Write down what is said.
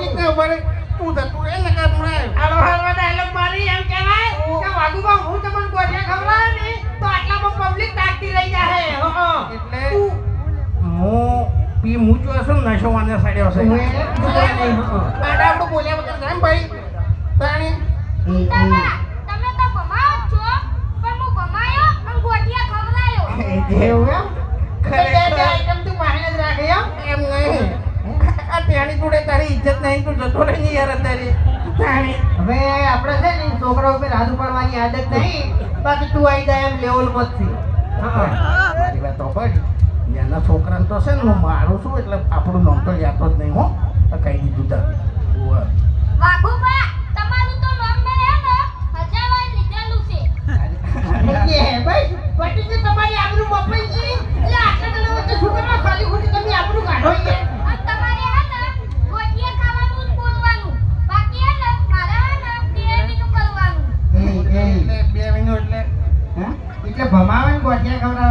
public ને ઉભા તું જતું રે ને કામ રે આલો હાલવા ડાયલોગ મારી એમ કહેવાય કે વાઘુબા હું તમને ગોઠિયા ખવડાવે ને તો આટલામાં પબ્લિક તાકતી રહી જાય એટલે હું પી મૂચો હશે ને નશો વાને સાડ્યો છે આડા આપણું બોલ્યા વગર કેમ ભાઈ તાણી તમે તો ભમાવો છો પણ હું ભમાયો અને ગોઠિયા ખવડાયો એવું એમ ખરેખર આઈટમ તું માહિને જ રાખે એમ એમ નહીં આ તેણી જોડે તારી ઇજ્જત નહીં તું જતો રહી ને યાર તારી તાણી હવે આપણે છે ને છોકરા ઉપર હાથ ઉપાડવાની આદત નહીં બાકી તું આવી જાય એમ લેવલ મતથી મારી વાત સાંભળ એના છોકરાને તો છે ને હું મારું છું એટલે આપણું નામ તો યાદ જ નહીં હો કહી દીધું તારે વાઘુબા તમારું તો નામ મે હે ને હજારવાર લીધેલું છે ભાઈ પટી કે તમારી આબરૂ બપાઈ ગઈ એટલે આટલા જણા વચ્ચે છોકરા ખાલી ખોટી તમે આબરૂ કાઢો યાર અને તમારે હે ને ગોઠિયા ખાવાનું જ બોલવાનું બાકી હે ને મારે હે ને ડિરેક્ટનું કરવાનું એટલે 2 મહિનો એટલે એટલે ભમાવે ને ગોઠિયા ખવડાવે